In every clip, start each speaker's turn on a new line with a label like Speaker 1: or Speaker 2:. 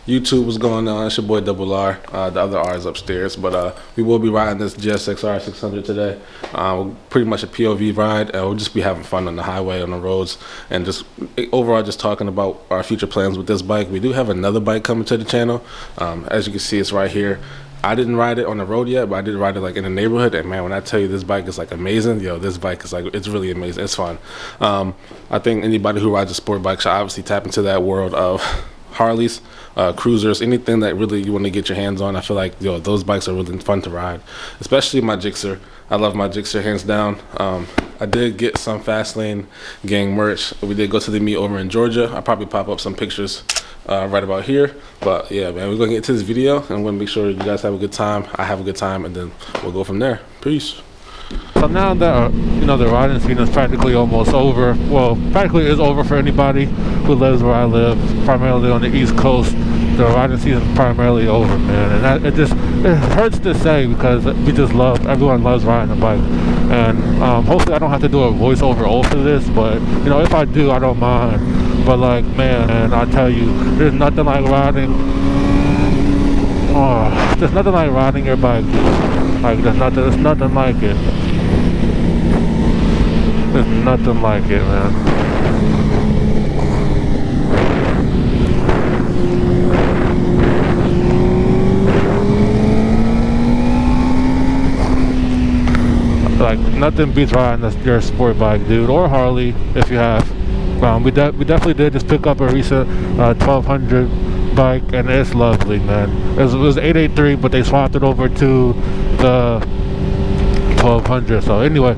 Speaker 1: YouTube, what's going on? It's your boy Double R. The other R is upstairs, but we will be riding this GSXR 600 today. Pretty much a POV ride, and we'll just be having fun on the highway, on the roads, and just overall just talking about our future plans with this bike. We do have another bike coming to the channel. As you can see, it's right here. I didn't ride it on the road yet, but I did ride it like in the neighborhood, and man, when I tell you this bike is like amazing, yo, this bike is like, it's really amazing. It's fun. I think anybody who rides a sport bike should obviously tap into that world of Harleys, cruisers, anything that really you want to get your hands on. I feel like, yo, those bikes are really fun to ride, especially my Gixxer. I love my Gixxer hands down. I did get some Fastlane gang merch. We did go to the meet over in Georgia. I'll probably pop up some pictures right about here. But yeah, man, we're gonna get into this video, and I'm gonna make sure you guys have a good time. I have a good time, and then we'll go from there. Peace.
Speaker 2: So now that the riding scene is practically almost over. Well, practically is over for anybody who lives where I live, primarily on the East Coast. The riding season is primarily over, man, and it hurts to say because everyone loves riding a bike, and hopefully I don't have to do a voiceover over this, but if I do, I don't mind. But like, man, I tell you, there's nothing like riding. Oh, there's nothing like riding your bike. Like there's nothing like it. There's nothing like it, man. Like nothing beats riding your sport bike, dude, or Harley if you have. We definitely did just pick up a recent 1200 bike, and it's lovely, man. It was 883, but they swapped it over to the 1200. So anyway,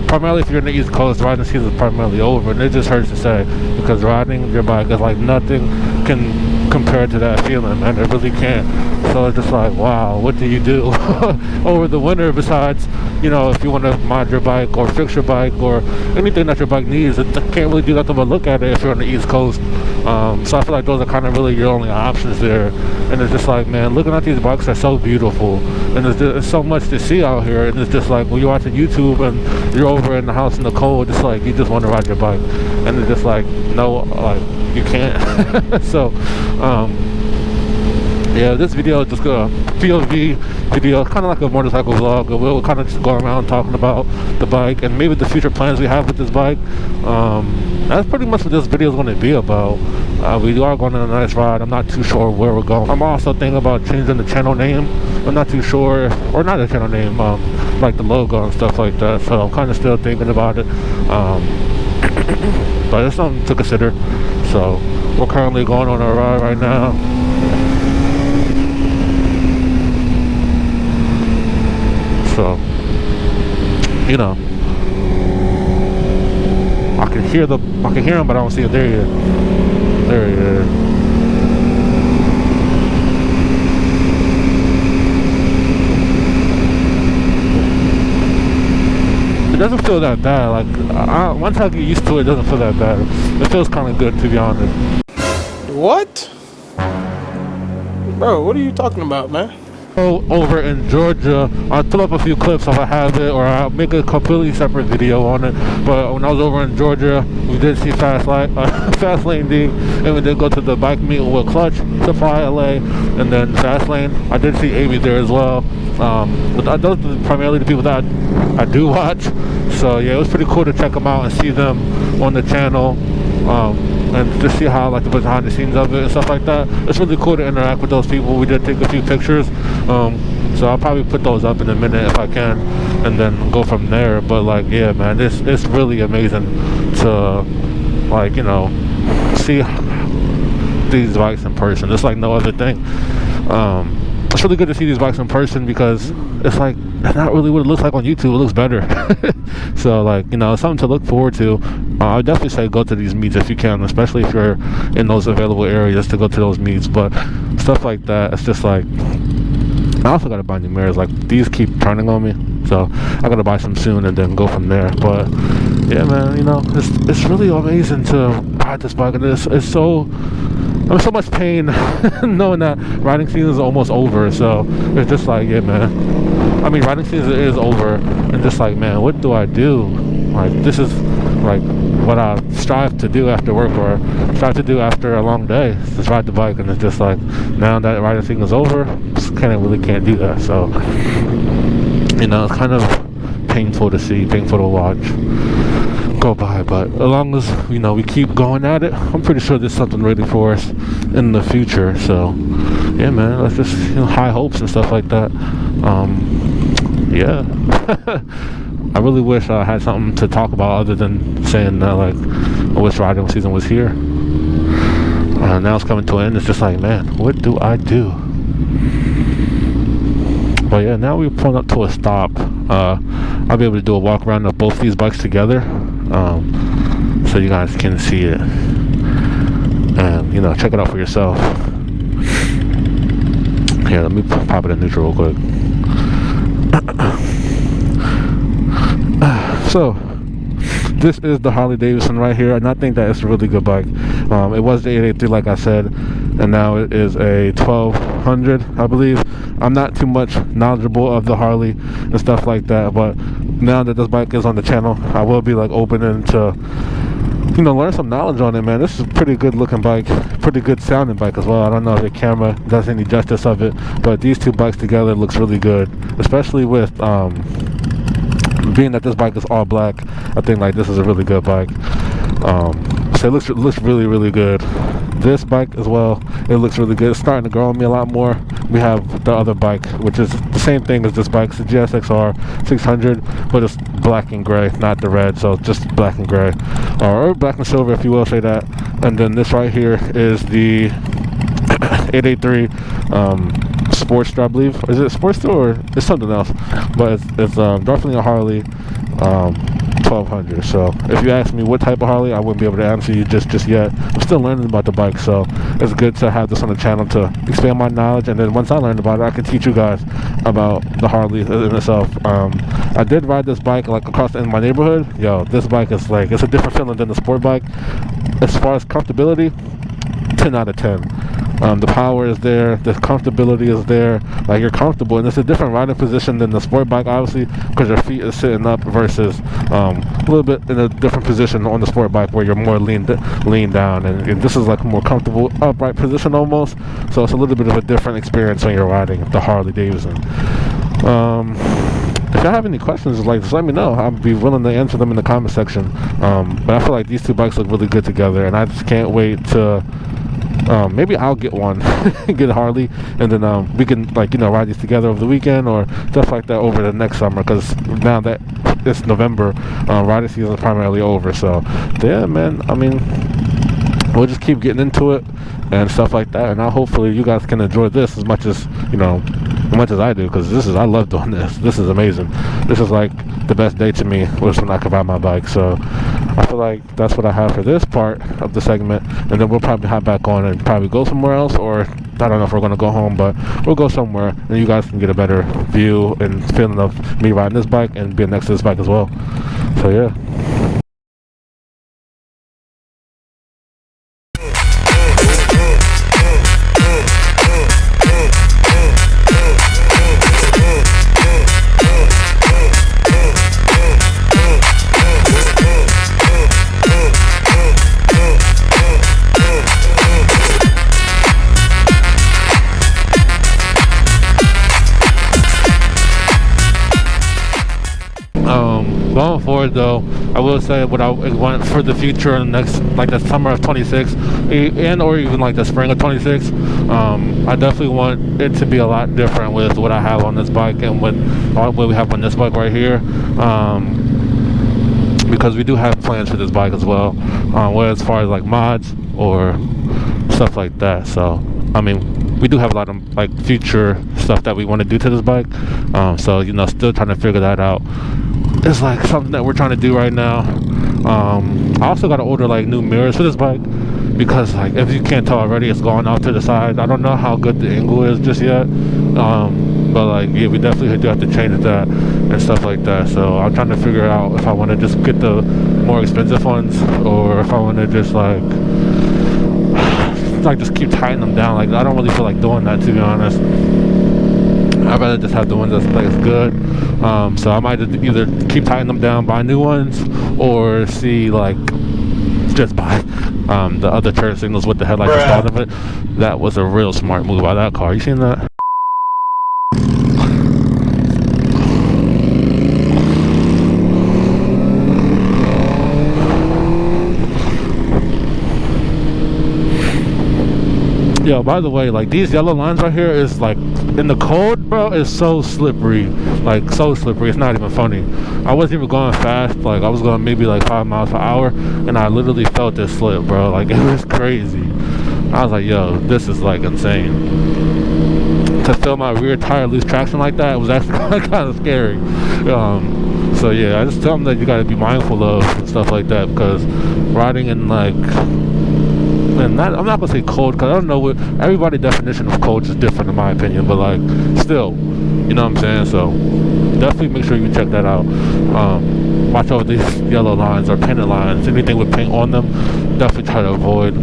Speaker 2: primarily if you're in the East Coast, riding season is primarily over, and it just hurts to say because riding your bike is like nothing can compare to that feeling, man. It really can't. So it's just like, wow, what do you do over the winter besides, if you want to mod your bike or fix your bike or anything that your bike needs? It can't really do nothing but look at it if you're on the East Coast. So I feel like those are kind of really your only options there. And it's just like, man, looking at these bikes are so beautiful, and there's so much to see out here. And it's just like when you're watching YouTube and you're over in the house in the cold, it's like you just want to ride your bike, and it's just like, no, like you can't. So yeah, this video is just a POV video, kind of like a motorcycle vlog. We'll kind of just go around talking about the bike and maybe the future plans we have with this bike. That's pretty much what this video is going to be about. We are going on a nice ride. I'm not too sure where we're going. I'm also thinking about changing the channel name. I'm not too sure, or not the channel name, like the logo and stuff like that. So I'm kind of still thinking about it. But it's something to consider. So we're currently going on a ride right now. So, I can hear him, but I don't see him. There he is. There he is. It doesn't feel that bad. Like once I get used to it, it doesn't feel that bad. It feels kind of good, to be honest.
Speaker 3: What? Bro, what are you talking about, man?
Speaker 2: Over in Georgia, I'll pull up a few clips if I have it, or I'll make a completely separate video on it. But when I was over in Georgia, we did see Fastlane D, and we did go to the bike meet with Clutch, Supply LA, and then Fastlane. I did see Amy there as well. But those are primarily the people that I do watch. So yeah, it was pretty cool to check them out and see them on the channel. And to see how like the behind the scenes of it and stuff like that. It's really cool to interact with those people. We did take a few pictures, so I'll probably put those up in a minute if I can, and then go from there. But like, yeah, man, it's really amazing to see these bikes in person. It's like no other thing. It's really good to see these bikes in person because it's like that's not really what it looks like on YouTube. It looks better. So like, it's something to look forward to. I would definitely say go to these meets if you can, especially if you're in those available areas to go to those meets. But stuff like that, it's just like, I also gotta buy new mirrors. Like these keep turning on me, so I gotta buy some soon and then go from there. But yeah, man, it's really amazing to ride this bike, and it's so. I'm in so much pain knowing that riding season is almost over. So it's just like, yeah, man. I mean, riding season is over, and just like, man, what do I do? Like, this is like what I strive to do after work or strive to do after a long day, is just ride the bike. And it's just like, now that riding thing is over, just really can't do that. So, you know, it's kind of painful to see, painful to watch go by. But as long as, you know, we keep going at it, I'm pretty sure there's something ready for us in the future. So yeah, man, let's just, you know, high hopes and stuff like that. Yeah. I really wish I had something to talk about other than saying that, like, I wish riding season was here. Now it's coming to an end. It's just like, man, what do I do? But yeah, now we're pulling up to a stop. I'll be able to do a walk around of both these bikes together, so you guys can see it and, you know, check it out for yourself. Here, let me pop it in neutral real quick. So this is the Harley Davidson right here, and I think that it's a really good bike. It was the 883, like I said, and now it is a 1200, I believe. I'm not too much knowledgeable of the Harley and stuff like that, but now that this bike is on the channel, I will be like opening to, you know, learn some knowledge on it, man. This is a pretty good looking bike, pretty good sounding bike as well. I don't know if the camera does any justice of it, but these two bikes together looks really good, especially with being that this bike is all black. I think like this is a really good bike. So it looks really, really good. This bike as well, it looks really good. It's starting to grow on me a lot more. We have the other bike, which is the same thing as this bike. It's the GSXR 600, but it's black and gray, not the red, so just black and gray, or black and silver, if you will say that. And then this right here is the 883 Sportster, I believe. Is it Sportster or it's something else? But it's definitely a Harley 1200. So if you ask me what type of Harley, I wouldn't be able to answer you just yet. I'm still learning about the bike, so it's good to have this on the channel to expand my knowledge. And then once I learn about it, I can teach you guys about the Harley in itself. I did ride this bike like across in my neighborhood. Yo, this bike is like, it's a different feeling than the sport bike. As far as comfortability, 10 out of 10. The power is there, the comfortability is there, like you're comfortable, and it's a different riding position than the sport bike, obviously, because your feet is sitting up versus a little bit in a different position on the sport bike where you're more lean down, and this is like a more comfortable upright position almost. So it's a little bit of a different experience when you're riding the Harley Davidson. If y'all have any questions, like, just let me know. I'll be willing to answer them in the comment section. But I feel like these two bikes look really good together, and I just can't wait to maybe I'll get one, get a Harley, and then we can, like, you know, ride these together over the weekend or stuff like that over the next summer, because now that it's November, riding season is primarily over. So yeah, man, I mean, we'll just keep getting into it and stuff like that, and hopefully you guys can enjoy this as much as, you know, as much as I do, because I love doing this. This is amazing. This is like the best day to me, was when I can ride my bike. So I feel like that's what I have for this part of the segment, and then we'll probably hop back on and probably go somewhere else, or I don't know if we're going to go home, but we'll go somewhere and you guys can get a better view and feeling of me riding this bike and being next to this bike as well. So yeah. Going forward, though, I will say what I want for the future in the next, like the summer of 26, and or even like the spring of 26. I definitely want it to be a lot different with what I have on this bike and what we have on this bike right here. Because we do have plans for this bike as well, whether as far as like mods or stuff like that. So I mean, we do have a lot of like future stuff that we want to do to this bike. So, you know, still trying to figure that out. It's like something that we're trying to do right now. I also got to order like new mirrors for this bike, because like, if you can't tell already, it's going off to the side. I don't know how good the angle is just yet, but like, yeah, we definitely do have to change that and stuff like that. So I'm trying to figure out if I want to just get the more expensive ones, or if I want to just like just keep tightening them down. Like, I don't really feel like doing that, to be honest. I'd rather just have the ones that's good. So I might either keep tightening them down, buy new ones, or see like just buy the other turn signals with the headlights installed of it. That was a real smart move by that car. You seen that? Yo, by the way, like these yellow lines right here is like in the cold, bro, is so slippery. Like so slippery, it's not even funny. I wasn't even going fast, like I was going maybe like 5 miles per hour, and I literally felt this slip, bro. Like it was crazy. I was like, yo, this is like insane. To feel my rear tire lose traction like that, it was actually kind of scary. So yeah, I just tell them that you gotta be mindful of and stuff like that, because riding in like, and I'm not gonna say cold, because I don't know what everybody's definition of cold is different in my opinion, but like still, you know what I'm saying? So definitely make sure you check that out. Watch over these yellow lines or painted lines. Anything with paint on them, definitely try to avoid,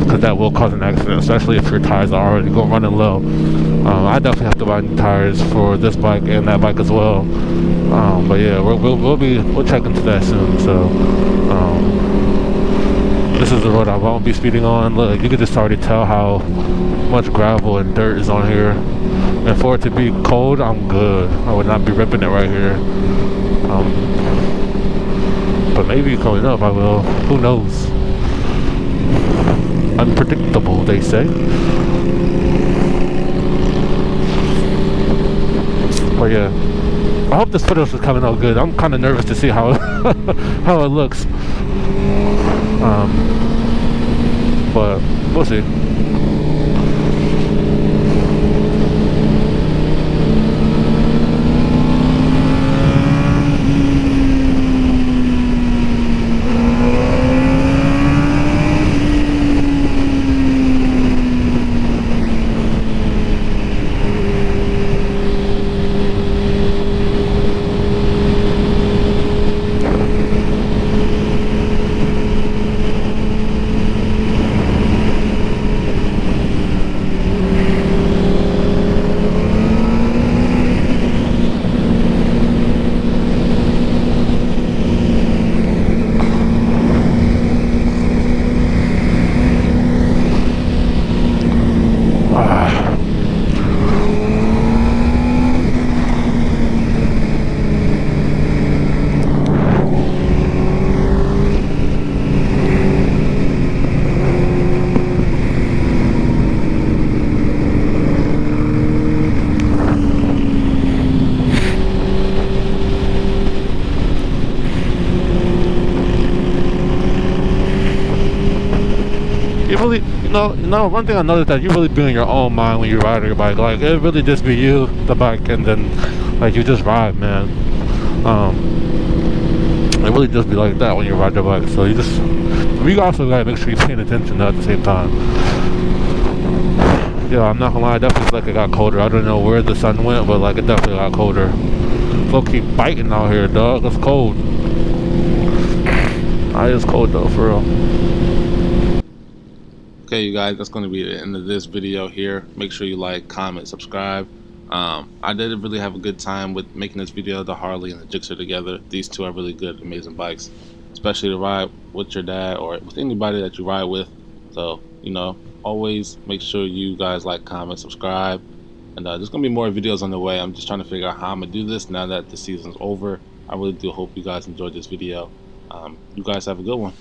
Speaker 2: because that will cause an accident, especially if your tires are already going running low. I definitely have to buy new tires for this bike and that bike as well. But yeah, we'll check into that soon. So this is the road I won't be speeding on. Look, you can just already tell how much gravel and dirt is on here. And for it to be cold, I'm good. I would not be ripping it right here. But maybe coming up I will. Who knows? Unpredictable, they say. But yeah, I hope this footage is coming out good. I'm kind of nervous to see how how it looks. But we'll see. You really, one thing I noticed that you really be in your own mind when you ride your bike. Like it really just be you, the bike, and then like you just ride, man. It really just be like that when you ride your bike. So you also gotta make sure you're paying attention at the same time. Yeah, I'm not gonna lie, I definitely feel like it got colder. I don't know where the sun went, but like it definitely got colder. Low key biting out here, dog. It's cold. It's cold though, for real.
Speaker 1: Okay, you guys, that's going to be the end of this video here. Make sure you like, comment, subscribe. I did really have a good time with making this video. The Harley and the GSXR together. These two are really good, amazing bikes, especially to ride with your dad or with anybody that you ride with. So, always make sure you guys like, comment, subscribe. And there's going to be more videos on the way. I'm just trying to figure out how I'm going to do this now that the season's over. I really do hope you guys enjoyed this video. You guys have a good one.